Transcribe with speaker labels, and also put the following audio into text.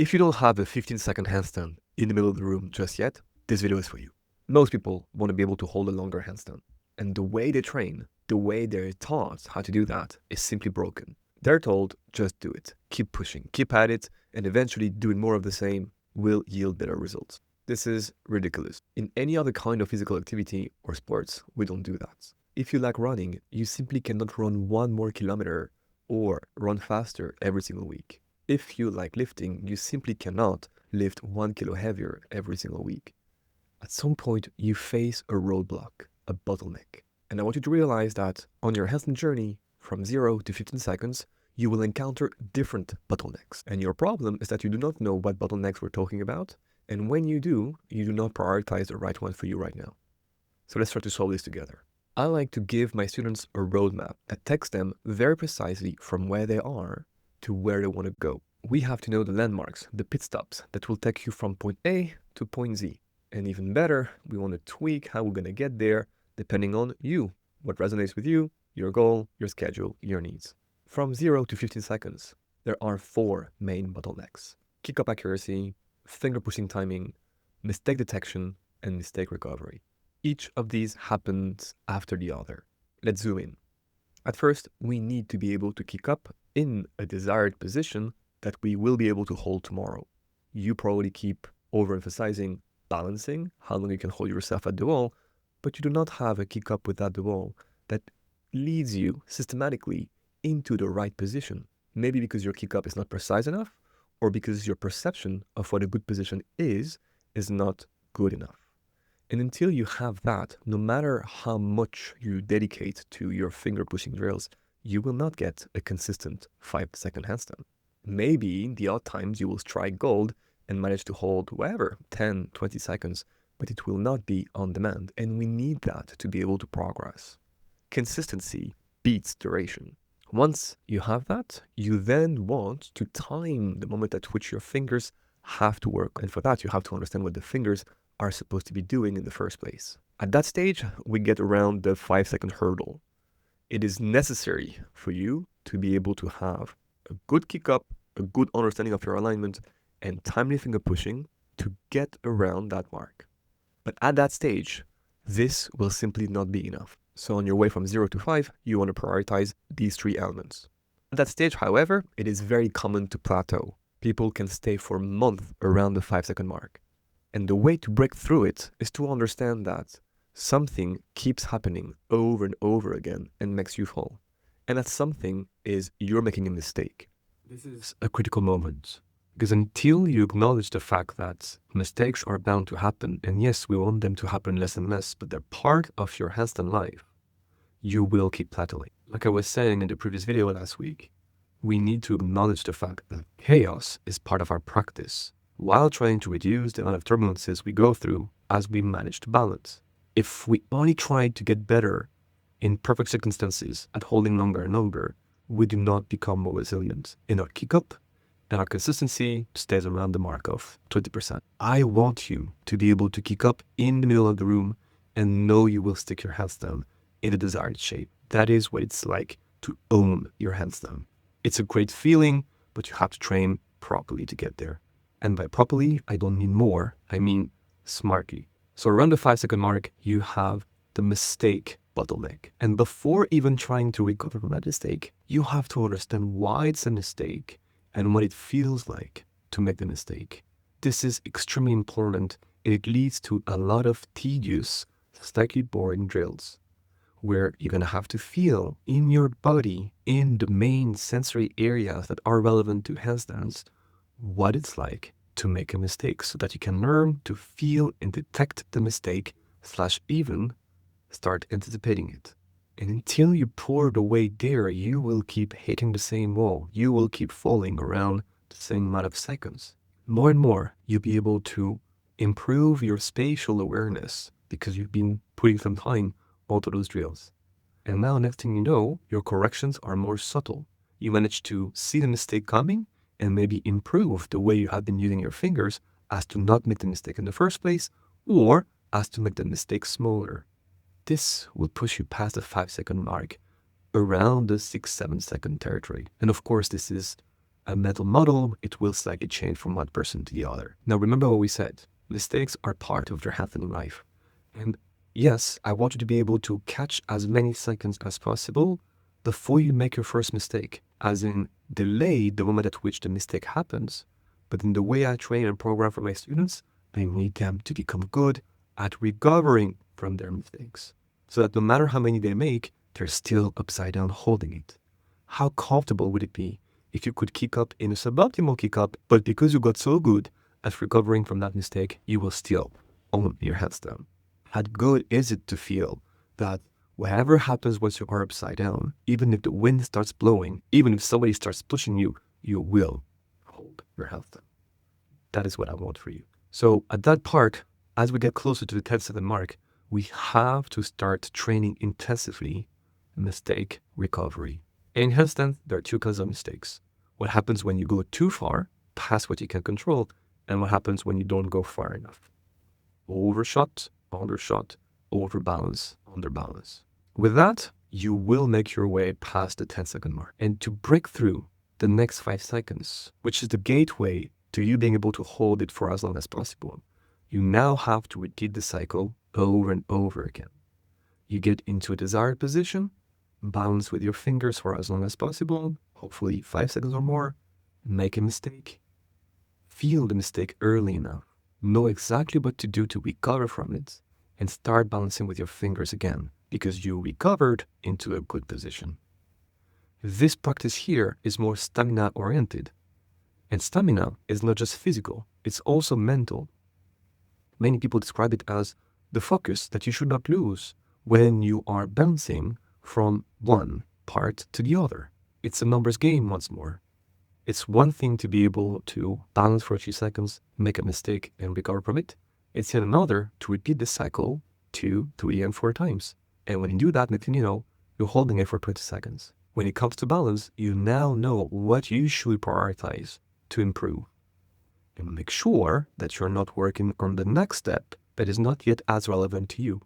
Speaker 1: If you don't have a 15-second handstand in the middle of the room just yet, this video is for you. Most people want to be able to hold a longer handstand, and the way they train, the way they're taught how to do that is simply broken. They're told, just do it, keep pushing, keep at it, and eventually doing more of the same will yield better results. This is ridiculous. In any other kind of physical activity or sports, we don't do that. If you like running, you simply cannot run 1 more kilometer or run faster every single week. If you like lifting, you simply cannot lift 1 kilo heavier every single week. At some point, you face a roadblock, a bottleneck. And I want you to realize that on your handstand journey, from 0 to 15 seconds, you will encounter different bottlenecks. And your problem is that you do not know what bottlenecks we're talking about. And when you do not prioritize the right one for you right now. So let's try to solve this together. I like to give my students a roadmap that takes them very precisely from where they are to where they want to go. We have to know the landmarks, the pit stops that will take you from point A to point Z. And even better, we want to tweak how we're going to get there depending on you, what resonates with you, your goal, your schedule, your needs. From 0 to 15 seconds, there are 4 main bottlenecks: kick-up accuracy, finger pushing timing, mistake detection, and mistake recovery. Each of these happens after the other. Let's zoom in. At first, we need to be able to kick up in a desired position that we will be able to hold tomorrow. You probably keep overemphasizing balancing, how long you can hold yourself at the wall, but you do not have a kick up without the wall that leads you systematically into the right position. Maybe because your kick up is not precise enough, or because your perception of what a good position is not good enough. And until you have that, no matter how much you dedicate to your finger pushing drills, you will not get a consistent 5-second handstand. Maybe the odd times you will strike gold and manage to hold whatever, 10, 20 seconds, but it will not be on demand. And we need that to be able to progress. Consistency beats duration. Once you have that, you then want to time the moment at which your fingers have to work. And for that, you have to understand what the fingers are supposed to be doing in the first place. At that stage, we get around the 5-second hurdle. It is necessary for you to be able to have a good kick up, a good understanding of your alignment, and timely finger pushing to get around that mark. But at that stage, this will simply not be enough. So on your way from 0 to 5, you want to prioritize these 3 elements. At that stage, however, it is very common to plateau. People can stay for months around the 5-second mark. And the way to break through it is to understand that something keeps happening over and over again and makes you fall. And that something is you're making a mistake. This is a critical moment. Because until you acknowledge the fact that mistakes are bound to happen, and yes, we want them to happen less and less, but they're part of your handstand life, you will keep plateauing. Like I was saying in the previous video last week, we need to acknowledge the fact that chaos is part of our practice, while trying to reduce the amount of turbulences we go through as we manage to balance. If we only try to get better in perfect circumstances at holding longer and longer, we do not become more resilient in our kick up, and our consistency stays around the mark of 20%. I want you to be able to kick up in the middle of the room and know you will stick your handstand in the desired shape. That is what it's like to own your handstand. It's a great feeling, but you have to train properly to get there. And by properly, I don't mean more, I mean smartly. So around the 5-second mark, you have the mistake bottleneck. And before even trying to recover from that mistake, you have to understand why it's a mistake and what it feels like to make the mistake. This is extremely important, and it leads to a lot of tedious, slightly boring drills, where you're gonna have to feel in your body, in the main sensory areas that are relevant to handstands, what it's like to make a mistake so that you can learn to feel and detect the mistake / even start anticipating it. And until you pour the weight there, you will keep hitting the same wall. You will keep falling around the same amount of seconds. More and more, you'll be able to improve your spatial awareness because you've been putting some time onto those drills. And now, next thing you know, your corrections are more subtle. You manage to see the mistake coming and maybe improve the way you have been using your fingers as to not make the mistake in the first place, or as to make the mistake smaller. This will push you past the 5-second mark around the 6-7 second territory. And of course, this is a mental model, it will slightly change from one person to the other. Now, remember what we said. Mistakes are part of your handling life. And yes, I want you to be able to catch as many seconds as possible before you make your first mistake, as in delay the moment at which the mistake happens. But in the way I train and program for my students, I need them to become good at recovering from their mistakes, so that no matter how many they make, they're still upside down holding it. How comfortable would it be if you could kick up in a suboptimal kick up, but because you got so good at recovering from that mistake, you will still own your handstand? How good is it to feel that whatever happens once you are upside down, even if the wind starts blowing, even if somebody starts pushing you, you will hold your handstand? That is what I want for you. So at that part, as we get closer to the 10-second mark, we have to start training intensively mistake recovery. In handstand, there are two kinds of mistakes. What happens when you go too far, past what you can control, and what happens when you don't go far enough. Overshot, undershot, overbalance, underbalance. With that, you will make your way past the 10-second mark. And to break through the next 5 seconds, which is the gateway to you being able to hold it for as long as possible, you now have to repeat the cycle over and over again. You get into a desired position, balance with your fingers for as long as possible, hopefully 5 seconds or more, make a mistake, feel the mistake early enough, know exactly what to do to recover from it, and start balancing with your fingers again, because you recovered into a good position. This practice here is more stamina oriented. And stamina is not just physical, it's also mental. Many people describe it as the focus that you should not lose when you are bouncing from one part to the other. It's a numbers game once more. It's one thing to be able to balance for a few seconds, make a mistake, and recover from it. It's yet another to repeat the cycle 2, 3, and 4 times. And when you do that, next thing you know, you're holding it for 20 seconds. When it comes to balance, you now know what you should prioritize to improve. And make sure that you're not working on the next step that is not yet as relevant to you.